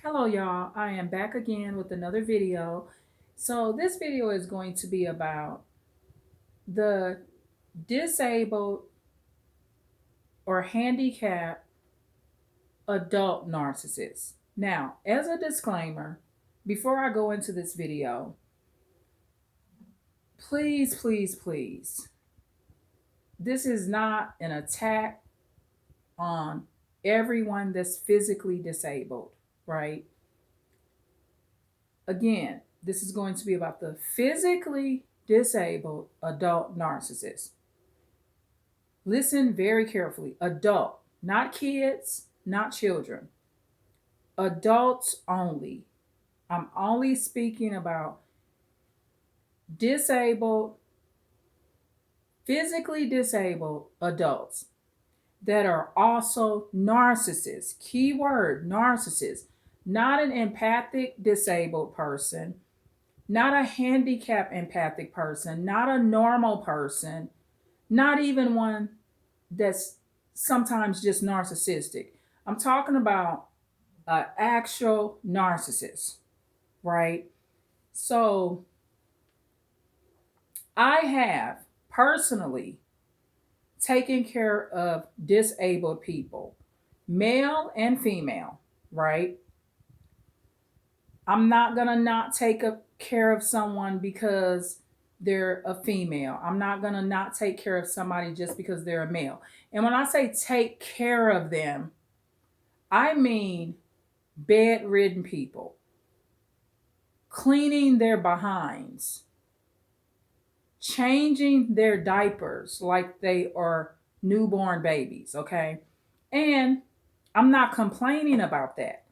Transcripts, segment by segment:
Hello y'all, I am back again with another video. So this video is going to be about the disabled or handicapped adult narcissist. Now, as a disclaimer, before I go into this video, please, this is not an attack on everyone that's physically disabled, right? Again, this is going to be about the physically disabled adult narcissist. Listen very carefully. Adult, not kids, not children. Adults only. I'm only speaking about disabled, physically disabled adults that are also narcissists. Keyword narcissist. Not an empathic disabled person, not a handicapped empathic person, not a normal person, not even one that's sometimes just narcissistic. I'm talking about an actual narcissist, right? So I have personally taken care of disabled people, male and female, right? I'm not going to not take care of someone because they're a female. I'm not going to not take care of somebody just because they're a male. And when I say take care of them, I mean bedridden people, cleaning their behinds, changing their diapers like they are newborn babies, okay? And I'm not complaining about that.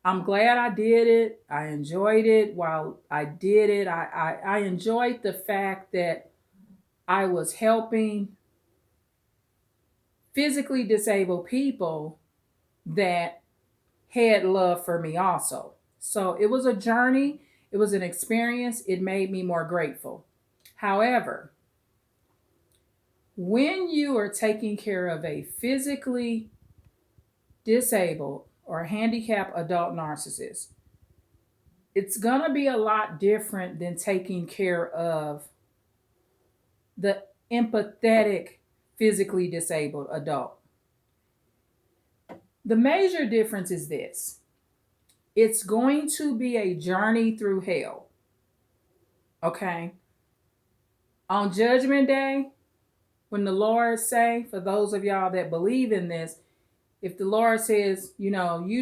I'm glad I did it. I enjoyed it while I did it. I enjoyed the fact that I was helping physically disabled people that had love for me also. So it was a journey, it was an experience, it made me more grateful. However, when you are taking care of a physically disabled or handicapped adult narcissist, it's going to be a lot different than taking care of the empathetic physically disabled adult. The major difference is this: it's going to be a journey through hell. Okay? On Judgment Day, when the Lord say, for those of y'all that believe in this, if the Lord says, you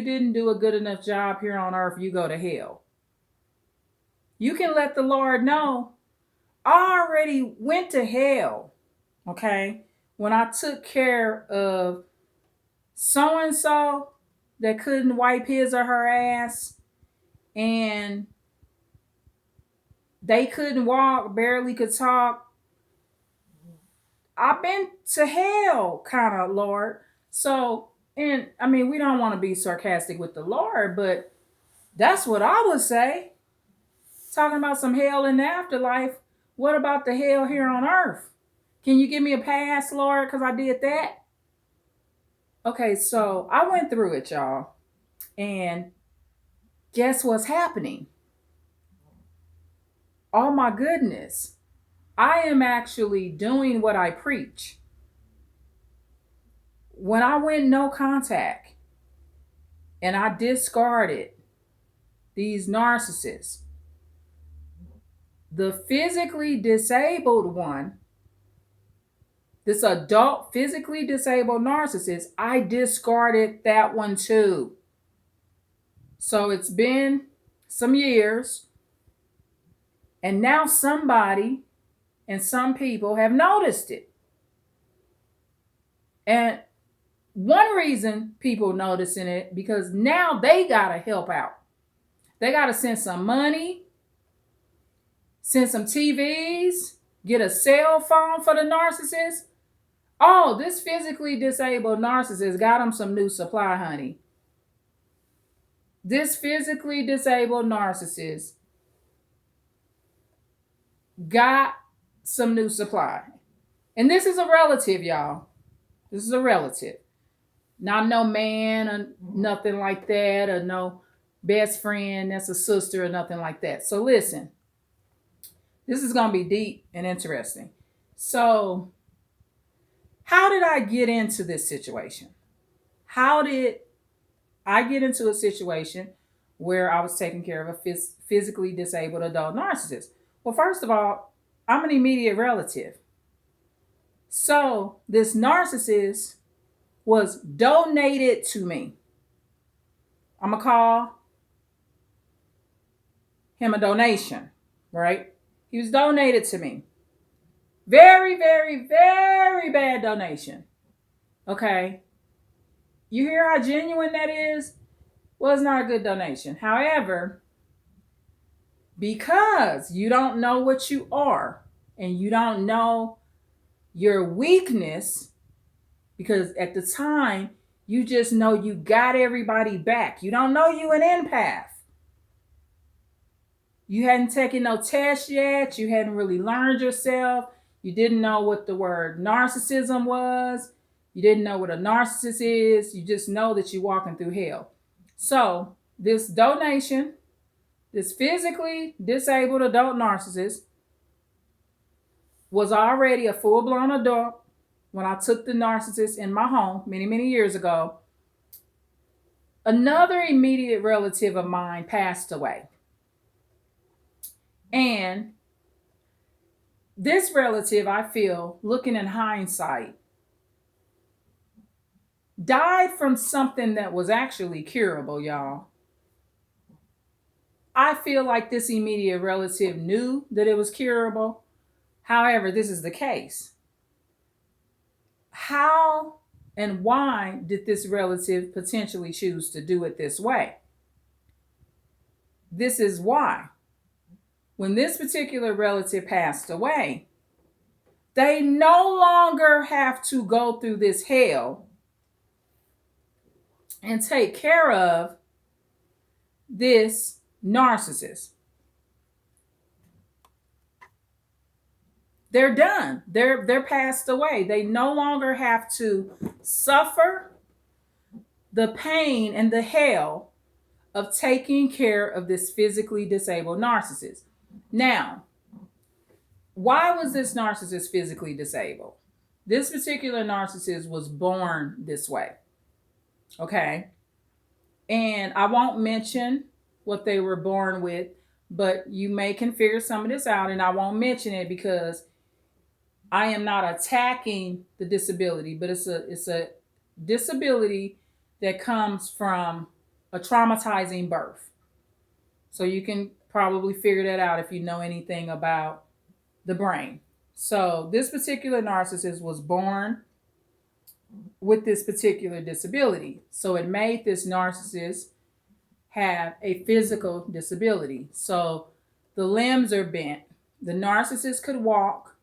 didn't do a good enough job here on earth, you go to hell. You can let the Lord know, I already went to hell, okay? When I took care of so and so that couldn't wipe his or her ass and they couldn't walk, barely could talk. I've been to hell, kind of, Lord. So, and I mean, we don't want to be sarcastic with the Lord, but that's what I would say. Talking about some hell in the afterlife. What about the hell here on earth? Can you give me a pass, Lord, because I did that? Okay, so I went through it, y'all. And guess what's happening? Oh my goodness. I am actually doing what I preach. When I went no contact and I discarded these narcissists, the physically disabled one, this adult physically disabled narcissist, I discarded that one too. So it's been some years, and now somebody and some people have noticed it. And one reason people noticing it, because now they gotta help out. They gotta send some money, send some TVs, get a cell phone for the narcissist. Oh, this physically disabled narcissist got him some new supply, honey. This physically disabled narcissist got some new supply. And this is a relative, y'all. This is a relative. Not no man or nothing like that, or no best friend, that's a sister, or nothing like that. So listen, this is going to be deep and interesting. So, how did I get into this situation? How did I get into a situation where I was taking care of a physically disabled adult narcissist? Well, first of all, I'm an immediate relative. So, this narcissist was donated to me. I'm going to call him a donation, right? He was donated to me. Very, very, very bad donation. Okay. You hear how genuine that is? Well, it's not a good donation. However, because you don't know what you are and you don't know your weakness, because at the time, you just know you got everybody back. You don't know you an empath. You hadn't taken no test yet. You hadn't really learned yourself. You didn't know what the word narcissism was. You didn't know what a narcissist is. You just know that you're walking through hell. So this donation, this physically disabled adult narcissist, was already a full-blown adult when I took the narcissist in my home many, many years ago. Another immediate relative of mine passed away. And this relative, I feel, looking in hindsight, died from something that was actually curable, y'all. I feel like this immediate relative knew that it was curable. However, this is the case. How and why did this relative potentially choose to do it this way? This is why. When this particular relative passed away, they no longer have to go through this hell and take care of this narcissist. They're done. They're passed away. They no longer have to suffer the pain and the hell of taking care of this physically disabled narcissist. Now, why was this narcissist physically disabled? This particular narcissist was born this way. Okay. And I won't mention what they were born with, but you can figure some of this out, and I won't mention it because I am not attacking the disability, but it's a disability that comes from a traumatizing birth. So you can probably figure that out if you know anything about the brain. So this particular narcissist was born with this particular disability. So it made this narcissist have a physical disability. So the limbs are bent. The narcissist could walk.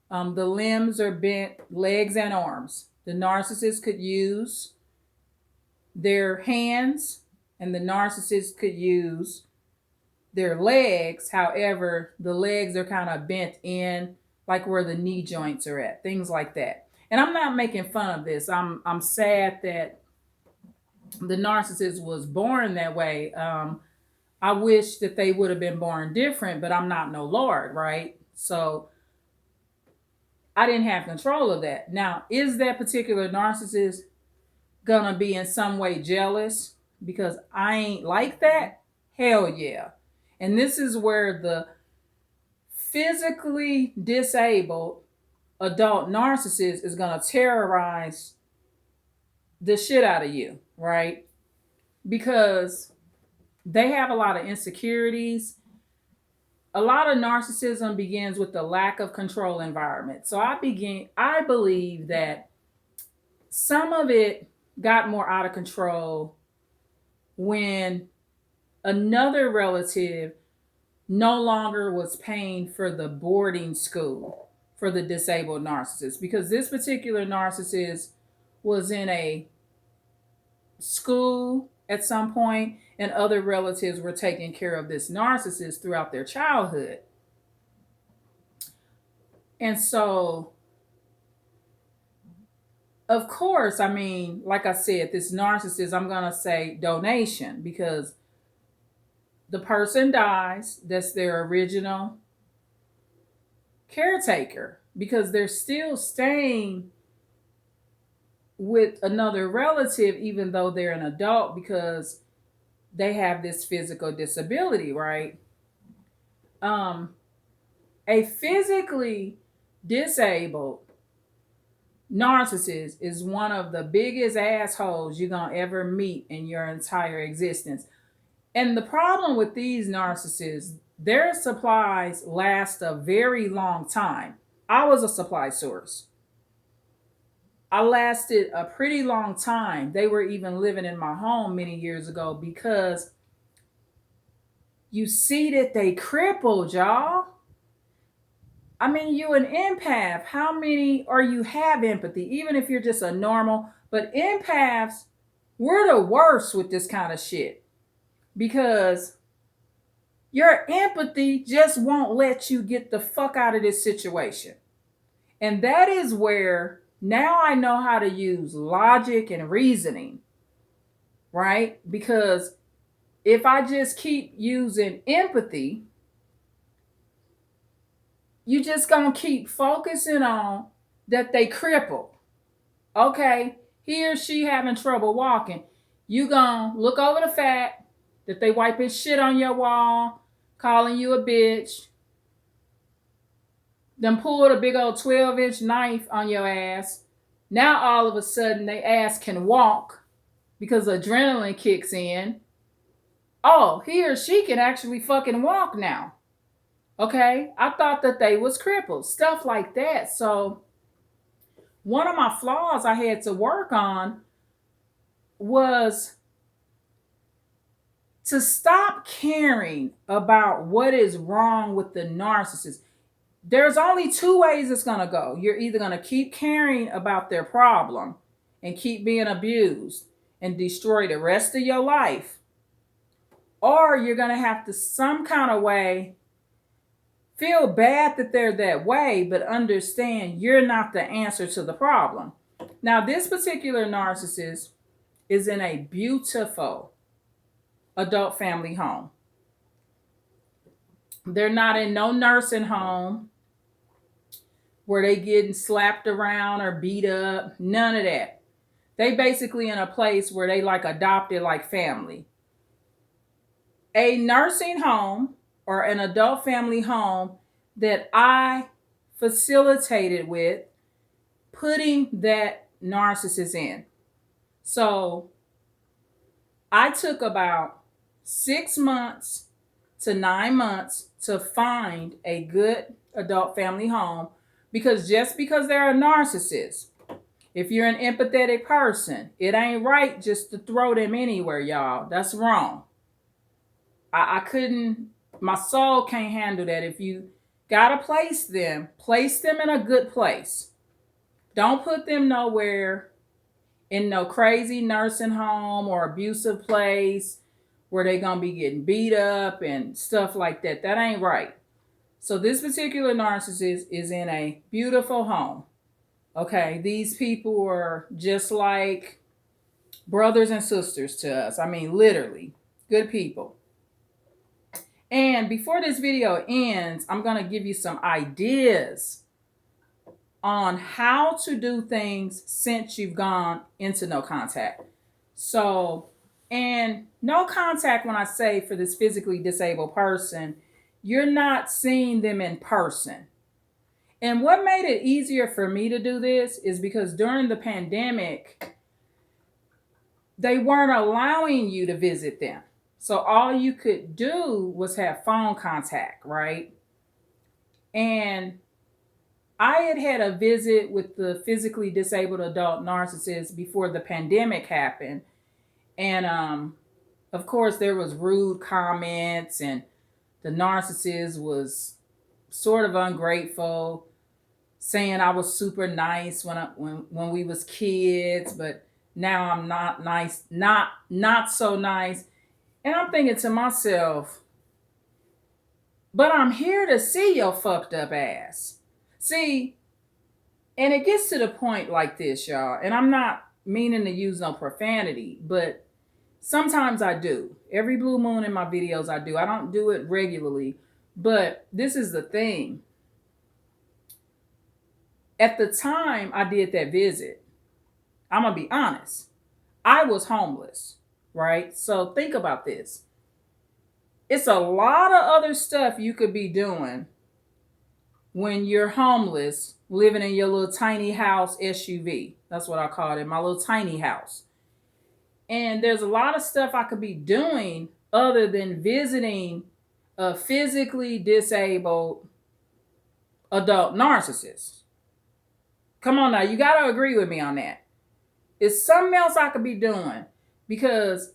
The limbs are bent, legs and arms. The narcissist could use their hands, and the narcissist could use their legs. However, the legs are kind of bent in, like where the knee joints are at, things like that. And I'm not making fun of this. I'm sad that the narcissist was born that way. I wish that they would have been born different, but I'm not no Lord, right? So I didn't have control of that. Now, is that particular narcissist gonna be in some way jealous because I ain't like that? Hell yeah. And this is where the physically disabled adult narcissist is gonna terrorize the shit out of you, right? Because they have a lot of insecurities. A lot of narcissism begins with the lack of control environment. So I believe that some of it got more out of control when another relative no longer was paying for the boarding school for the disabled narcissist, because this particular narcissist was in a school at some point, and other relatives were taking care of this narcissist throughout their childhood. And so, of course, I mean, like I said, this narcissist, I'm going to say donation, because the person dies, that's their original caretaker, because they're still staying with another relative even though they're an adult, because they have this physical disability, right? um a physically disabled narcissist is one of the biggest assholes you're gonna ever meet in your entire existence. And the problem with these narcissists, their supplies last a very long time. I was a supply source. I lasted a pretty long time. They were even living in my home many years ago, because you see that they crippled, y'all. I mean, you an empath. How many or you have empathy, even if you're just a normal, but empaths, we're the worst with this kind of shit, because your empathy just won't let you get the fuck out of this situation. And that is where now I know how to use logic and reasoning, right? Because if I just keep using empathy, you just gonna keep focusing on that they crippled. Okay, he or she having trouble walking. You gonna look over the fact that they wiping shit on your wall, calling you a bitch, then pulled a big old 12-inch knife on your ass. Now all of a sudden they ass can walk because adrenaline kicks in. Oh, he or she can actually fucking walk now. Okay, I thought that they was crippled. Stuff like that. So one of my flaws I had to work on was to stop caring about what is wrong with the narcissist. There's only two ways it's going to go. You're either going to keep caring about their problem and keep being abused and destroy the rest of your life, or you're going to have to some kind of way feel bad that they're that way, but understand you're not the answer to the problem. Now, this particular narcissist is in a beautiful adult family home. They're not in no nursing home where they getting slapped around or beat up. None of that. They basically in a place where they like adopted like family. A nursing home or an adult family home that I facilitated with putting that narcissist in. So I took about 6 months to 9 months to find a good adult family home, because just because they're a narcissist, if you're an empathetic person, it ain't right just to throw them anywhere, y'all. That's wrong. I couldn't, my soul can't handle that. If you gotta place them in a good place. Don't put them nowhere in no crazy nursing home or abusive place where they're gonna be getting beat up and stuff like that. That ain't right. So this particular narcissist is in a beautiful home. Okay, these people are just like brothers and sisters to us. I mean, literally, good people. And before this video ends, I'm going to give you some ideas on how to do things since you've gone into no contact. So, and no contact, when I say for this physically disabled person, you're not seeing them in person. And what made it easier for me to do this is because during the pandemic, they weren't allowing you to visit them. So all you could do was have phone contact, right? And I had a visit with the physically disabled adult narcissist before the pandemic happened. And of course, there was rude comments, and the narcissist was sort of ungrateful, saying I was super nice when we was kids, but now I'm not nice, not so nice. And I'm thinking to myself, but I'm here to see your fucked up ass. See, and it gets to the point like this, y'all, and I'm not meaning to use no profanity, but Sometimes I do. Every blue moon in my videos I do. I don't do it regularly. But this is the thing. At the time I did that visit, I'm going to be honest, I was homeless, right? So think about this. It's a lot of other stuff you could be doing when you're homeless, living in your little tiny house SUV. That's what I call it, my little tiny house. And there's a lot of stuff I could be doing other than visiting a physically disabled adult narcissist. Come on now, you got to agree with me on that. It's something else I could be doing because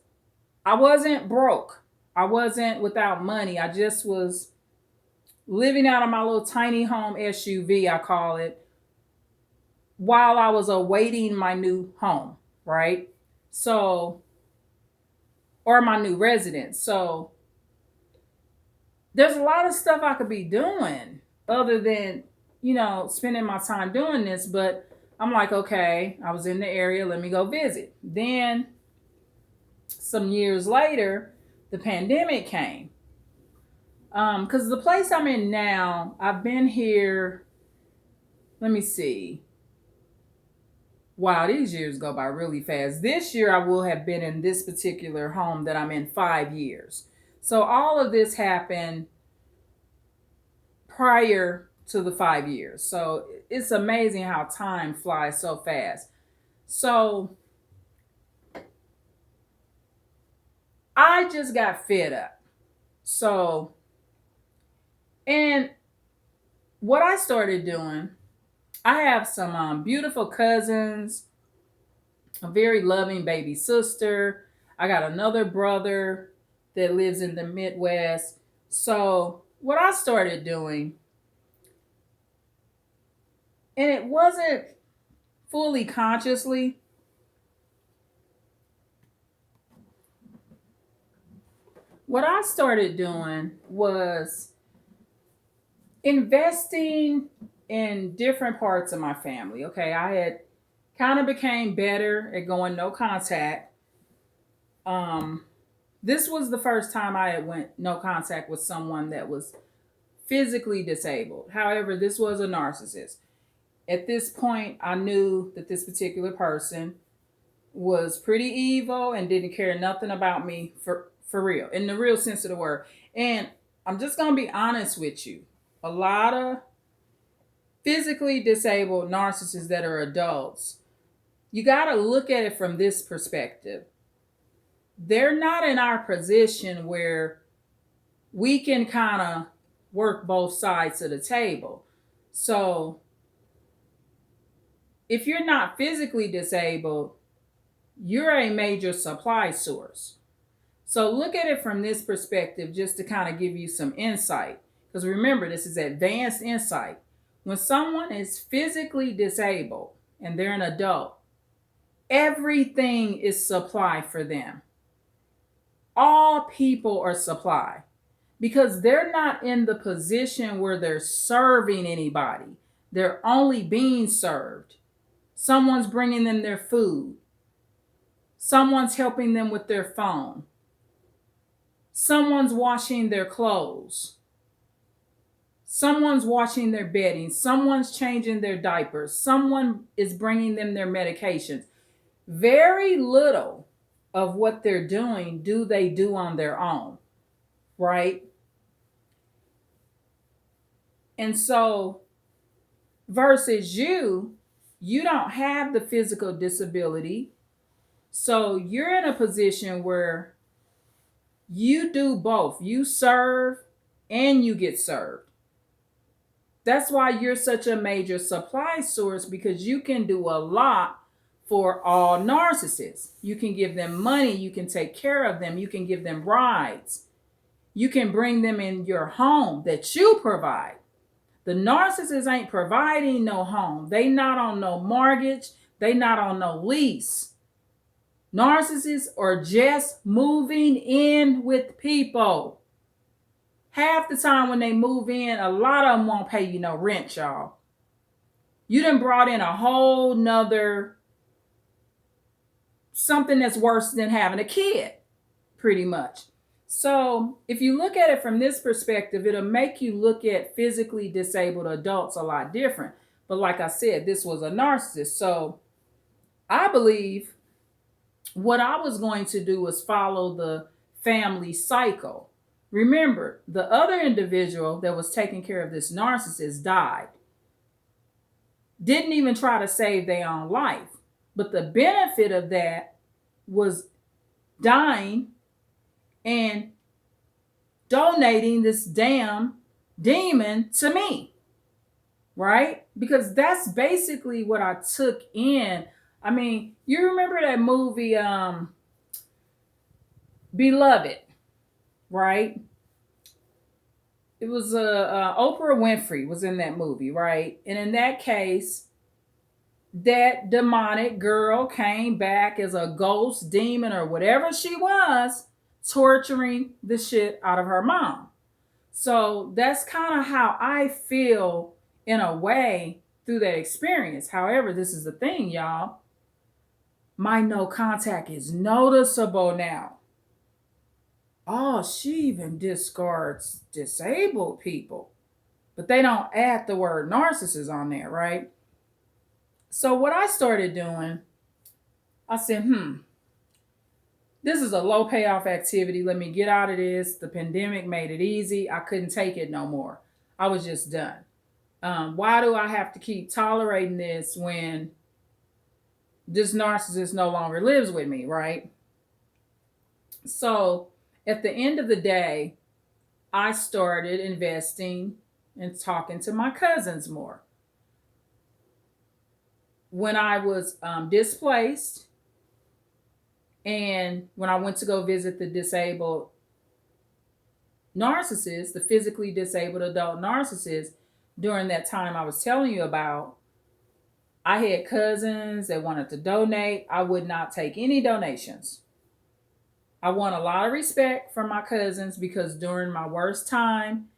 I wasn't broke. I wasn't without money. I just was living out of my little tiny home SUV, I call it, while I was awaiting my new home, right? So, or my new residence. So, there's a lot of stuff I could be doing other than, spending my time doing this. But I'm like, okay, I was in the area. Let me go visit. Then, some years later, the pandemic came. Because the place I'm in now, I've been here, let me see. Wow, these years go by really fast. This year I will have been in this particular home that I'm in 5 years. So all of this happened prior to the 5 years. So it's amazing how time flies so fast. So I just got fed up. So, and what I started doing, I have some beautiful cousins, a very loving baby sister. I got another brother that lives in the Midwest. So what I started doing, and it wasn't fully consciously, what I started doing was investing in different parts of my family. Okay, I had kind of became better at going no contact. This was the first time I had went no contact with someone that was physically disabled. However, this was a narcissist. At this point, I knew that this particular person was pretty evil and didn't care nothing about me for real, in the real sense of the word. And I'm just going to be honest with you. A lot of physically disabled narcissists that are adults, you got to look at it from this perspective. They're not in our position where we can kind of work both sides of the table. So if you're not physically disabled, you're a major supply source. So look at it from this perspective just to kind of give you some insight. Because remember, this is advanced insight. When someone is physically disabled and they're an adult, everything is supply for them. All people are supply because they're not in the position where they're serving anybody. They're only being served. Someone's bringing them their food. Someone's helping them with their phone. Someone's washing their clothes. Someone's washing their bedding. Someone's changing their diapers. Someone is bringing them their medications. Very little of what they're doing do they do on their own, right? And so versus you don't have the physical disability. So you're in a position where you do both. You serve and you get served. That's why you're such a major supply source, because you can do a lot for all narcissists. You can give them money. You can take care of them. You can give them rides. You can bring them in your home that you provide. The narcissist ain't providing no home. They not on no mortgage. They not on no lease. Narcissists are just moving in with people. Half the time when they move in, a lot of them won't pay you no rent, y'all. You done brought in a whole nother something that's worse than having a kid, pretty much. So, if you look at it from this perspective, it'll make you look at physically disabled adults a lot different. But like I said, this was a narcissist. So, I believe what I was going to do was follow the family cycle. Remember, the other individual that was taking care of this narcissist died. Didn't even try to save their own life. But the benefit of that was dying and donating this damn demon to me. Right? Because that's basically what I took in. I mean, you remember that movie Beloved, right? It was Oprah Winfrey was in that movie, right? And in that case, that demonic girl came back as a ghost, demon, or whatever she was, torturing the shit out of her mom. So that's kind of how I feel in a way through that experience. However, this is the thing, y'all. My no contact is noticeable now. Oh, she even discards disabled people. But they don't add the word narcissist on there, right? So what I started doing, I said, this is a low payoff activity. Let me get out of this. The pandemic made it easy. I couldn't take it no more. I was just done. Why do I have to keep tolerating this when this narcissist no longer lives with me, right? So at the end of the day, I started investing and talking to my cousins more. When I was displaced and when I went to go visit the disabled narcissist, the physically disabled adult narcissist, during that time I was telling you about, I had cousins that wanted to donate. I would not take any donations. I want a lot of respect from my cousins because during my worst time,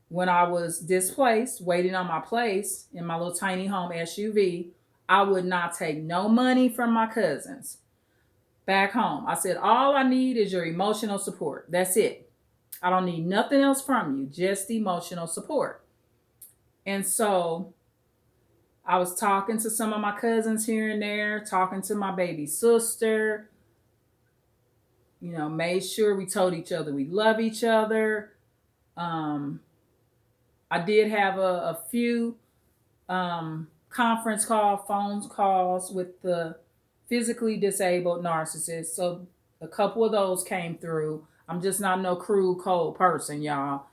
when I was displaced, waiting on my place in my little tiny home SUV, I would not take no money from my cousins back home. I said, all I need is your emotional support. That's it. I don't need nothing else from you, just emotional support. And so I was talking to some of my cousins here and there, talking to my baby sister, made sure we told each other we love each other. I did have a few conference phone calls with the physically disabled narcissist. So a couple of those came through. I'm just not no cruel, cold person, y'all.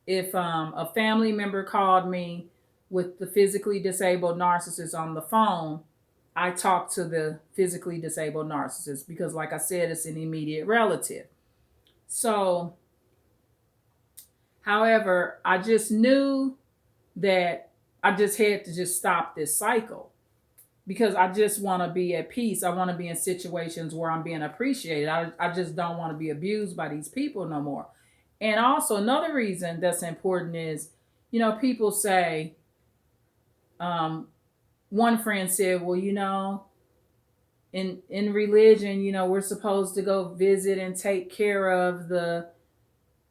If a family member called me with the physically disabled narcissist on the phone, I talk to the physically disabled narcissist because, like I said, it's an immediate relative. So, however, I just knew that I just had to just stop this cycle because I just want to be at peace. I want to be in situations where I'm being appreciated. I just don't want to be abused by these people no more. And also, another reason that's important is, people say, one friend said, well, in religion, we're supposed to go visit and take care of the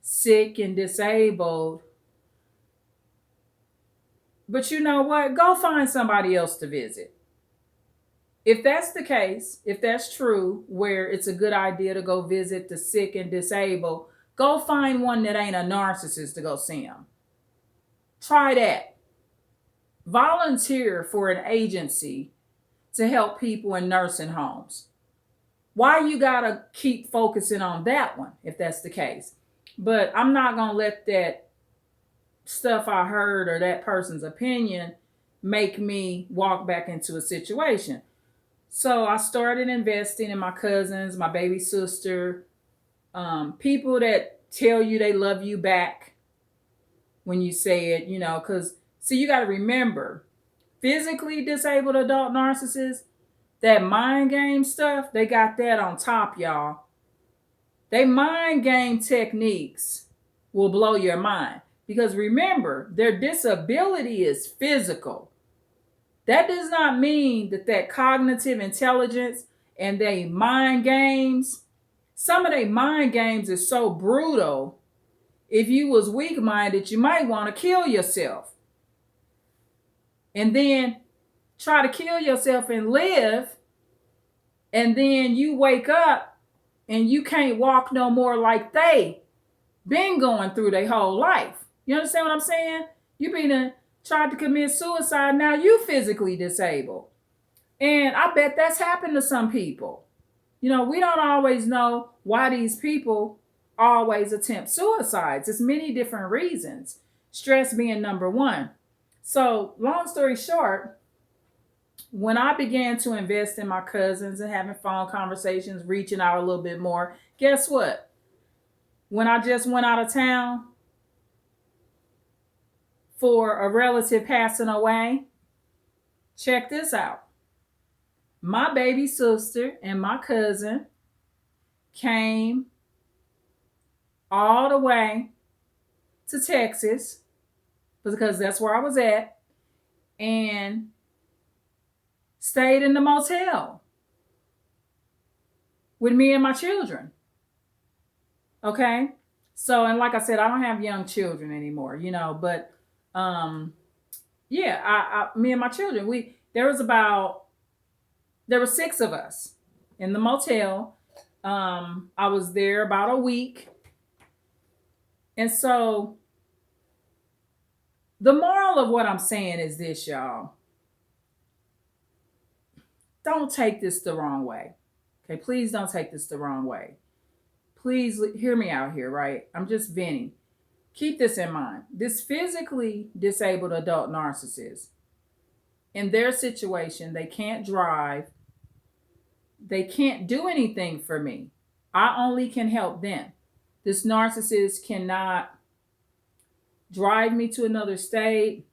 sick and disabled. But you know what? Go find somebody else to visit. If that's the case, if that's true, where it's a good idea to go visit the sick and disabled, go find one that ain't a narcissist to go see them. Try that. Volunteer for an agency to help people in nursing homes. Why you gotta keep focusing on that one if that's the case? But I'm not gonna let that stuff I heard or that person's opinion make me walk back into a situation. So I started investing in my cousins, my baby sister, people that tell you they love you back when you say it, because see, you got to remember, physically disabled adult narcissists, that mind game stuff, they got that on top, y'all. They mind game techniques will blow your mind. Because remember, their disability is physical. That does not mean that cognitive intelligence and they mind games. Some of their mind games is so brutal. If you was weak minded, you might want to kill yourself, and then try to kill yourself and live, and then you wake up and you can't walk no more like they been going through their whole life. You understand what I'm saying? You been tried to commit suicide, now you physically disabled. And I bet that's happened to some people. We don't always know why these people always attempt suicides. It's many different reasons. Stress being number one. So, long story short, when I began to invest in my cousins and having phone conversations, reaching out a little bit more, guess what? When I just went out of town for a relative passing away, check this out. My baby sister and my cousin came all the way to Texas because that's where I was at, and stayed in the motel with me and my children. Okay? So, and like I said, I don't have young children anymore, but yeah, me and my children, there were 6 of us in the motel. I was there about a week. And so the moral of what I'm saying is this, y'all. Don't take this the wrong way. Okay, please don't take this the wrong way. Please hear me out here, right? I'm just venting. Keep this in mind. This physically disabled adult narcissist, in their situation, they can't drive. They can't do anything for me. I only can help them. This narcissist cannot drive me to another state.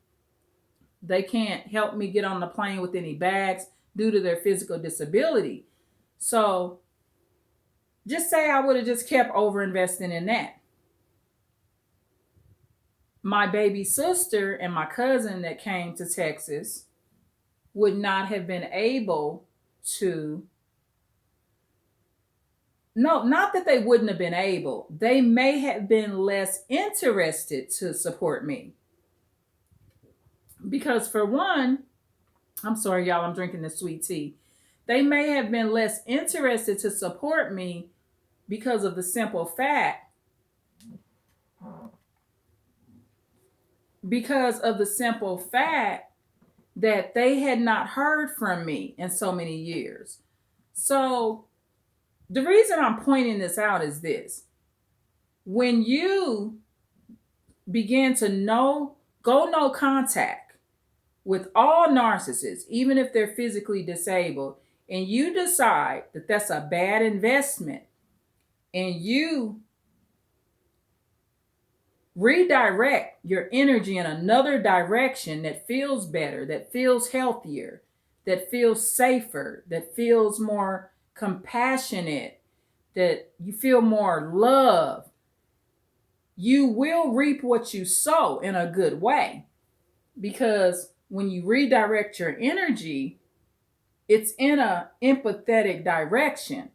They can't help me get on the plane with any bags due to their physical disability. So just say I would have just kept over investing in that. My baby sister and my cousin that came to Texas would not have been able to. No, not that they wouldn't have been able. They may have been less interested to support me. Because for one, I'm sorry, y'all, I'm drinking the sweet tea. They may have been less interested to support me because of the simple fact that they had not heard from me in so many years. So the reason I'm pointing this out is this. When you begin to go no contact with all narcissists, even if they're physically disabled, and you decide that that's a bad investment, and you redirect your energy in another direction that feels better, that feels healthier, that feels safer, that feels more compassionate, that you feel more love, you will reap what you sow in a good way. Because when you redirect your energy, it's in an empathetic direction.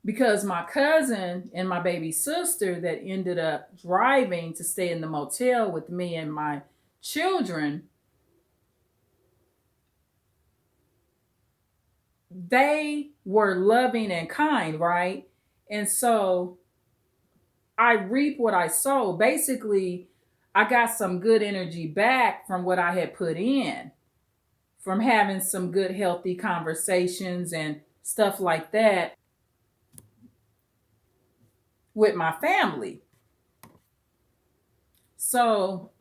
Because my cousin and my baby sister that ended up driving to stay in the motel with me and my children, they were loving and kind, right? And so I reap what I sow. Basically, I got some good energy back from what I had put in, from having some good, healthy conversations and stuff like that with my family. So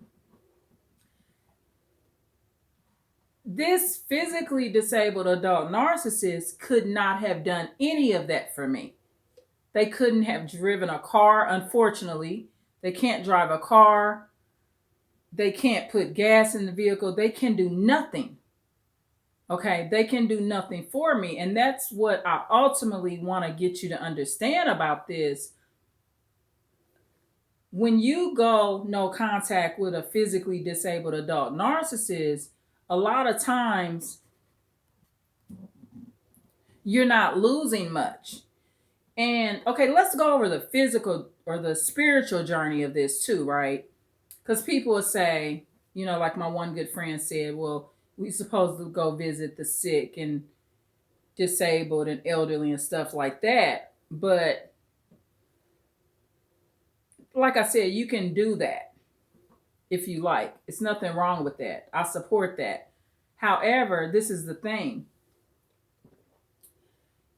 this physically disabled adult narcissist could not have done any of that for me. They couldn't have driven a car, unfortunately. They can't drive a car. They can't put gas in the vehicle. They can do nothing. Okay, they can do nothing for me. And that's what I ultimately want to get you to understand about this. When you go no contact with a physically disabled adult narcissist, a lot of times you're not losing much. And okay, let's go over the physical or the spiritual journey of this too, right? Because people will say, like my one good friend said, well, we supposed to go visit the sick and disabled and elderly and stuff like that. But like I said, you can do that if you like. It's nothing wrong with that. I support that. However, this is the thing.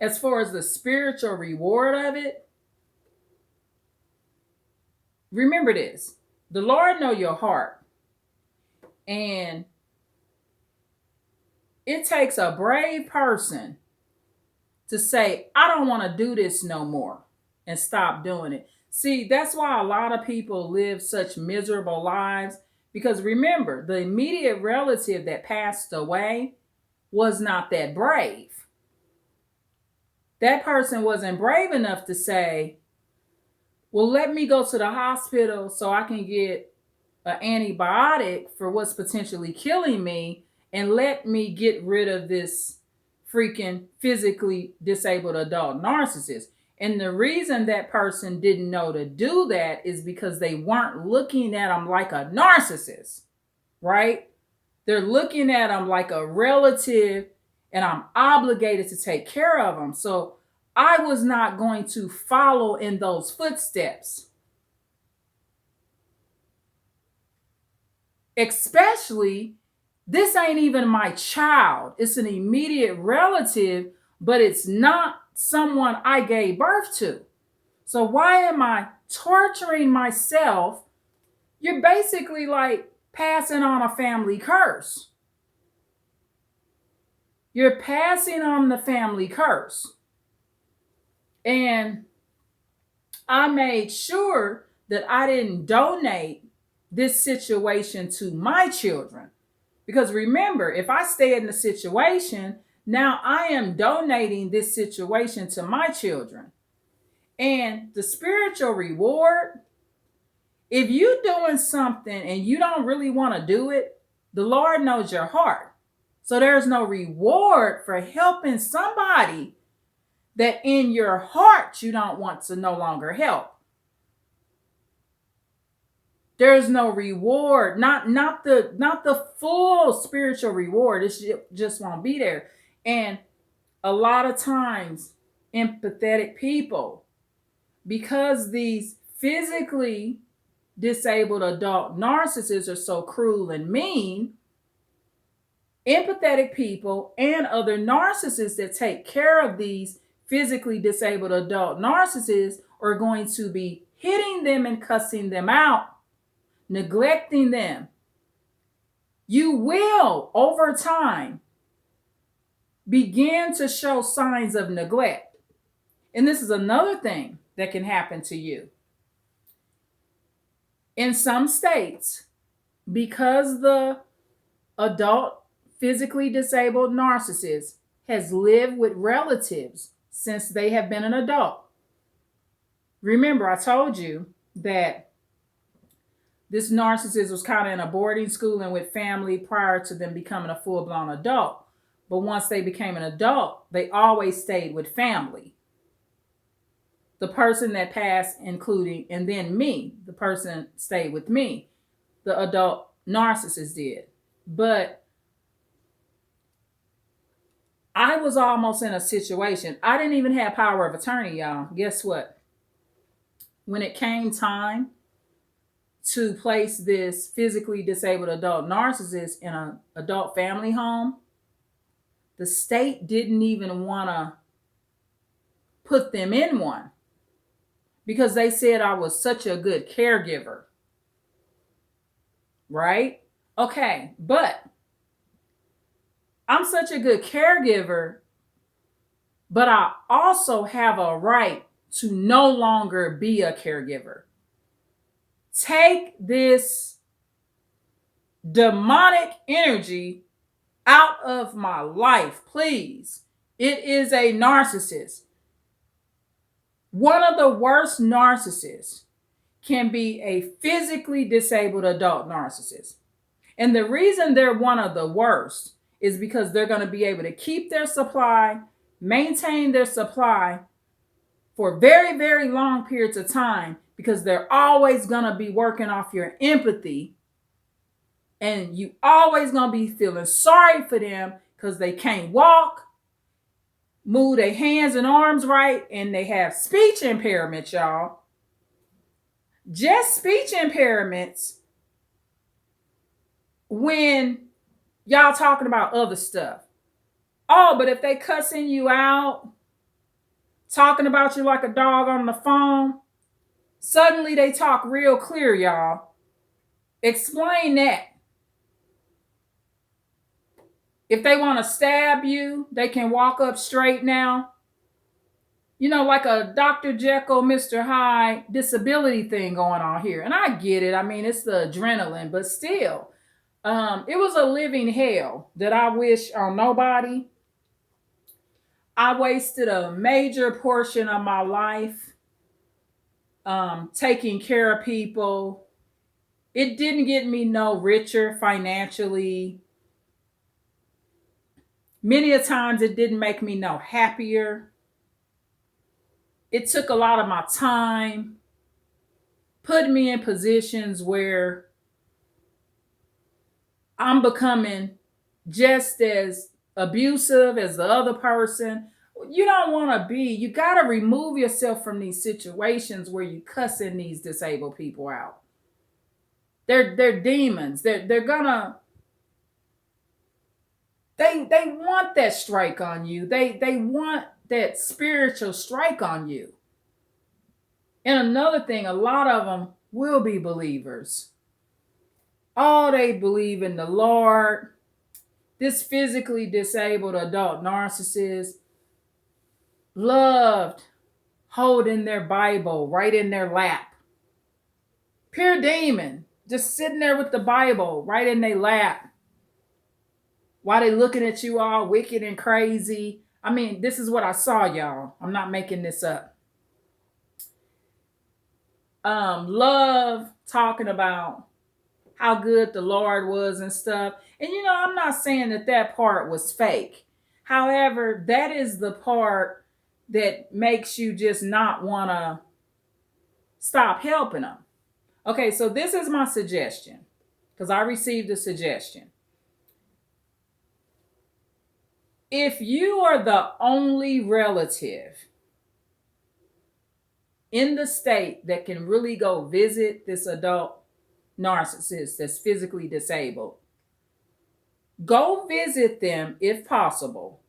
As far as the spiritual reward of it, remember this. The Lord know your heart. And it takes a brave person to say, I don't want to do this no more and stop doing it. See, that's why a lot of people live such miserable lives. Because remember, the immediate relative that passed away was not that brave. That person wasn't brave enough to say, well, let me go to the hospital so I can get an antibiotic for what's potentially killing me, and let me get rid of this freaking physically disabled adult narcissist. And the reason that person didn't know to do that is because they weren't looking at them like a narcissist, right? They're looking at them like a relative, and I'm obligated to take care of them. So I was not going to follow in those footsteps. Especially, this ain't even my child. It's an immediate relative, but it's not someone I gave birth to. So why am I torturing myself? You're basically like passing on a family curse. You're passing on the family curse. And I made sure that I didn't donate this situation to my children. Because remember, if I stay in the situation, now I am donating this situation to my children. And the spiritual reward, if you're doing something and you don't really want to do it, the Lord knows your heart. So there's no reward for helping somebody that in your heart you don't want to no longer help. There's no reward, not the full spiritual reward. It just won't be there. And a lot of times, empathetic people, because these physically disabled adult narcissists are so cruel and mean, empathetic people and other narcissists that take care of these physically disabled adult narcissists are going to be hitting them and cussing them out, neglecting them. You will, over time, begin to show signs of neglect. And this is another thing that can happen to you. In some states, because the adult physically disabled narcissist has lived with relatives since they have been an adult. Remember, I told you that this narcissist was kind of in a boarding school and with family prior to them becoming a full-blown adult. But once they became an adult, they always stayed with family. The person that passed, including, and then me, the person stayed with me. The adult narcissist did. But I was almost in a situation. I didn't even have power of attorney, y'all. Guess what? When it came time to place this physically disabled adult narcissist in an adult family home, the state didn't even want to put them in one because they said I was such a good caregiver. Right? Okay, but I'm such a good caregiver, but I also have a right to no longer be a caregiver. Take this demonic energy out of my life, please. It is a narcissist. One of the worst narcissists can be a physically disabled adult narcissist. And the reason they're one of the worst is because they're going to be able to keep their supply, maintain their supply for very, very long periods of time because they're always going to be working off your empathy, and you always going to be feeling sorry for them because they can't walk, move their hands and arms right, and they have speech impairments, y'all. Just speech impairments when y'all talking about other stuff. Oh, but if they cussing you out, talking about you like a dog on the phone, suddenly they talk real clear, y'all. Explain that. If they want to stab you, they can walk up straight now. You know, like a Dr. Jekyll, Mr. Hyde disability thing going on here. And I get it. I mean, it's the adrenaline, but still, it was a living hell that I wish on nobody. I wasted a major portion of my life taking care of people. It didn't get me no richer financially. Many a times it didn't make me no happier. It took a lot of my time, put me in positions where I'm becoming just as abusive as the other person. You don't want to be. You got to remove yourself from these situations where you cussing these disabled people out. They're demons. They're gonna. They want that strike on you. They want that spiritual strike on you. And another thing, a lot of them will be believers. Oh, they believe in the Lord. This physically disabled adult narcissist loved holding their Bible right in their lap. Pure demon, just sitting there with the Bible right in their lap while they looking at you all wicked and crazy. I mean, this is what I saw, y'all. I'm not making this up. Love talking about how good the Lord was and stuff. And you know, I'm not saying that part was fake. However, that is the part that makes you just not want to stop helping them. Okay, so this is my suggestion, because I received a suggestion. If you are the only relative in the state that can really go visit this adult narcissist that's physically disabled, go visit them if possible.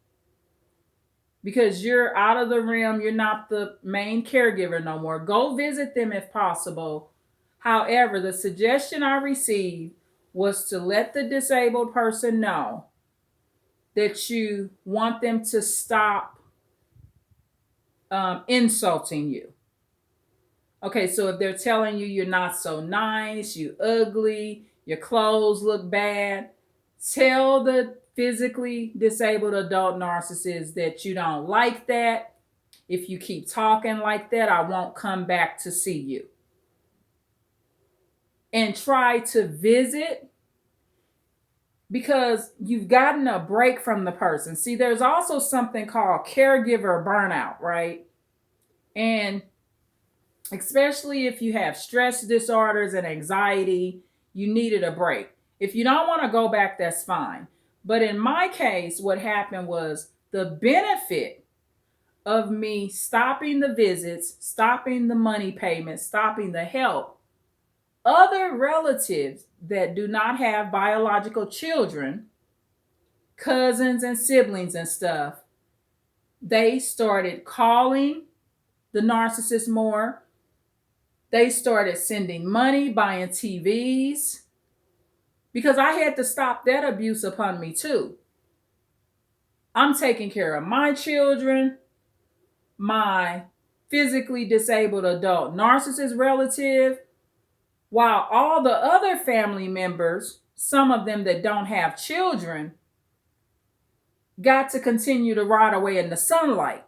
Because you're out of the realm, you're not the main caregiver no more. Go visit them if possible. However, the suggestion I received was to let the disabled person know that you want them to stop insulting you. Okay, so if they're telling you you're not so nice, you ugly, your clothes look bad, tell the physically disabled adult narcissist that you don't like that. If you keep talking like that, I won't come back to see you. And try to visit, because you've gotten a break from the person. See, there's also something called caregiver burnout, right? And especially if you have stress disorders and anxiety, you needed a break. If you don't want to go back, that's fine. But in my case, what happened was the benefit of me stopping the visits, stopping the money payments, stopping the help. Other relatives that do not have biological children, cousins and siblings and stuff, they started calling the narcissist more. They started sending money, buying TVs, because I had to stop that abuse upon me too. I'm taking care of my children, my physically disabled adult narcissist relative, while all the other family members, some of them that don't have children, got to continue to ride away in the sunlight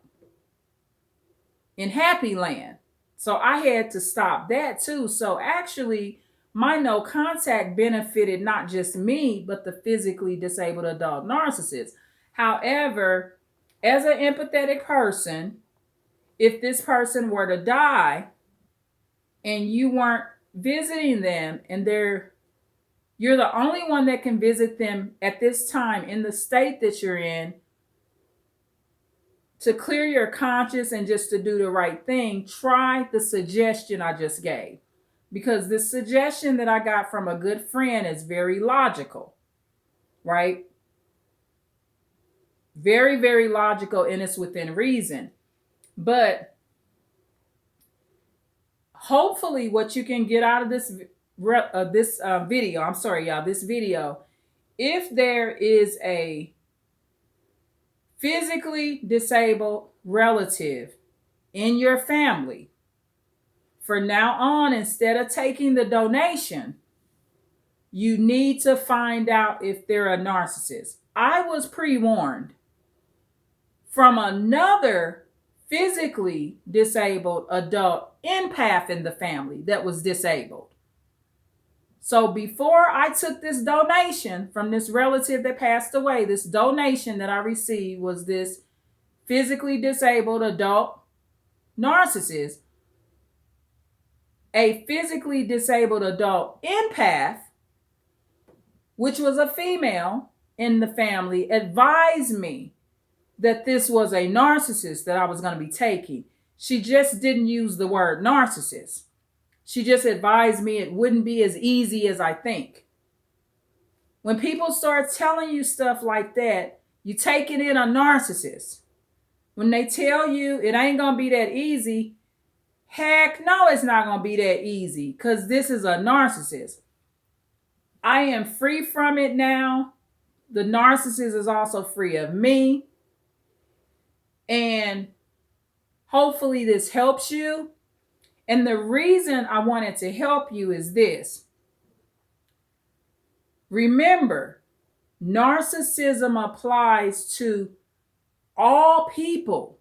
in Happy Land. So I had to stop that too. So actually, my no contact benefited not just me, but the physically disabled adult narcissist. However, As an empathetic person, if this person were to die and you weren't visiting them and you're the only one that can visit them at this time in the state that you're in, to clear your conscience and just to do the right thing, try the suggestion I just gave. Because this suggestion that I got from a good friend is very logical, right? Very, very logical, and it's within reason. But hopefully, what you can get out of this video, I'm sorry, y'all, this video, if there is a physically disabled relative in your family, for now on, instead of taking the donation, you need to find out if they're a narcissist. I was pre-warned from another physically disabled adult empath in the family that was disabled. So before I took this donation from this relative that passed away, this donation that I received was this physically disabled adult narcissist. A physically disabled adult empath, which was a female in the family, advised me that this was a narcissist that I was going to be taking. She just didn't use the word narcissist. She just advised me it wouldn't be as easy as I think. When people start telling you stuff like that, you taking in a narcissist. When they tell you it ain't going to be that easy, heck no, it's not going to be that easy, because this is a narcissist. I am free from it now. The narcissist is also free of me. And hopefully this helps you. And the reason I wanted to help you is this. Remember, narcissism applies to all people.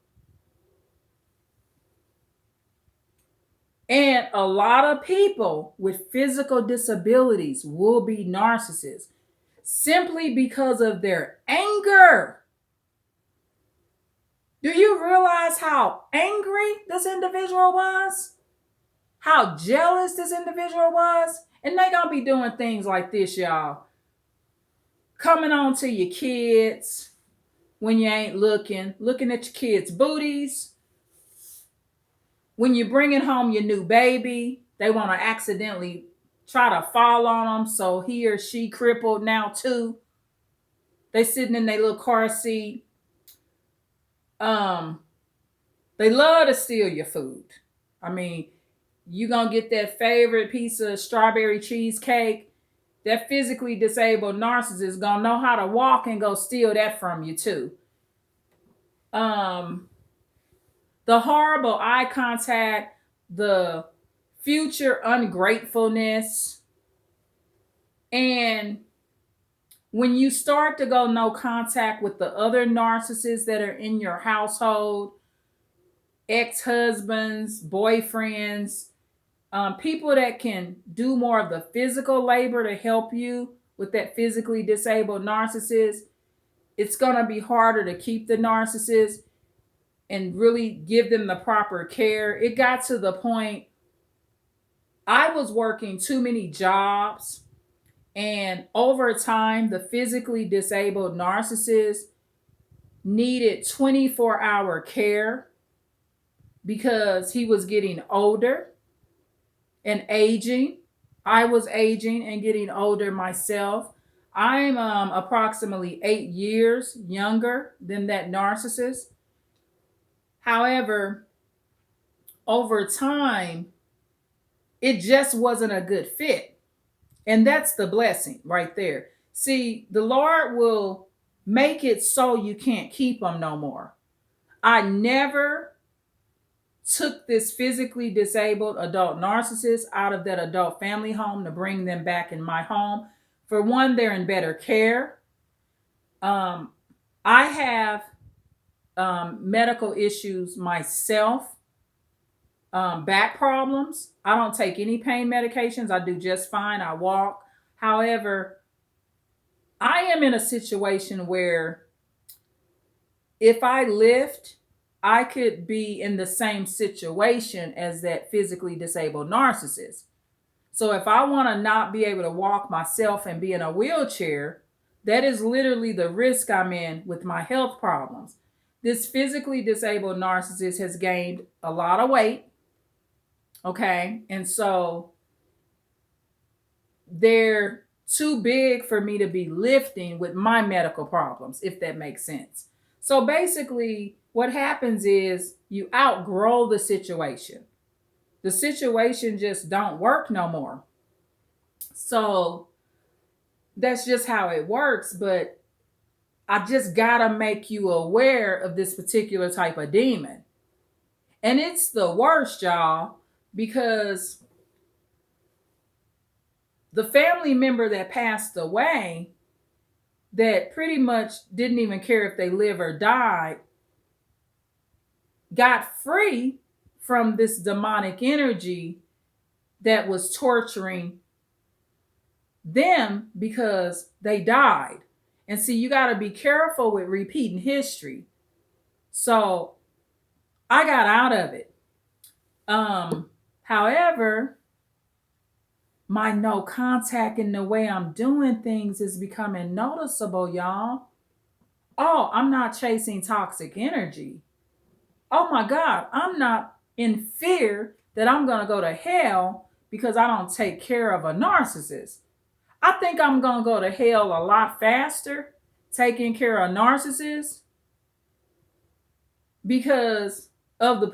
And a lot of people with physical disabilities will be narcissists simply because of their anger. Do you realize how angry this individual was? How jealous this individual was? And they gonna be doing things like this, y'all. Coming on to your kids when you ain't looking at your kids' booties. When you're bringing home your new baby, they want to accidentally try to fall on them, so he or she crippled now too. They sitting in their little car seat. They love to steal your food. I mean, you gonna get that favorite piece of strawberry cheesecake. That physically disabled narcissist gonna know how to walk and go steal that from you too. The horrible eye contact, the future ungratefulness, and when you start to go no contact with the other narcissists that are in your household, ex-husbands, boyfriends, people that can do more of the physical labor to help you with that physically disabled narcissist, it's going to be harder to keep the narcissist and really give them the proper care. It got to the point I was working too many jobs, and over time, the physically disabled narcissist needed 24-hour care because he was getting older and aging. I was aging and getting older myself. I'm approximately 8 years younger than that narcissist. However, over time, it just wasn't a good fit. And that's the blessing right there. See, the Lord will make it so you can't keep them no more. I never took this physically disabled adult narcissist out of that adult family home to bring them back in my home. For one, they're in better care. I have medical issues myself, back problems. I don't take any pain medications. I do just fine. I walk. However, I am in a situation where if I lift, I could be in the same situation as that physically disabled narcissist. So if I want to not be able to walk myself and be in a wheelchair, that is literally the risk I'm in with my health problems. This physically disabled narcissist has gained a lot of weight. Okay. And so they're too big for me to be lifting with my medical problems, if that makes sense. So basically, what happens is you outgrow the situation. The situation just don't work no more. So that's just how it works. But I just gotta make you aware of this particular type of demon. And it's the worst, y'all, because the family member that passed away, that pretty much didn't even care if they live or died, got free from this demonic energy that was torturing them because they died. And see, you got to be careful with repeating history. So I got out of it. However, my no contact and the way I'm doing things is becoming noticeable, y'all. Oh, I'm not chasing toxic energy. Oh my God, I'm not in fear that I'm going to go to hell because I don't take care of a narcissist. I think I'm going to go to hell a lot faster taking care of narcissists because of the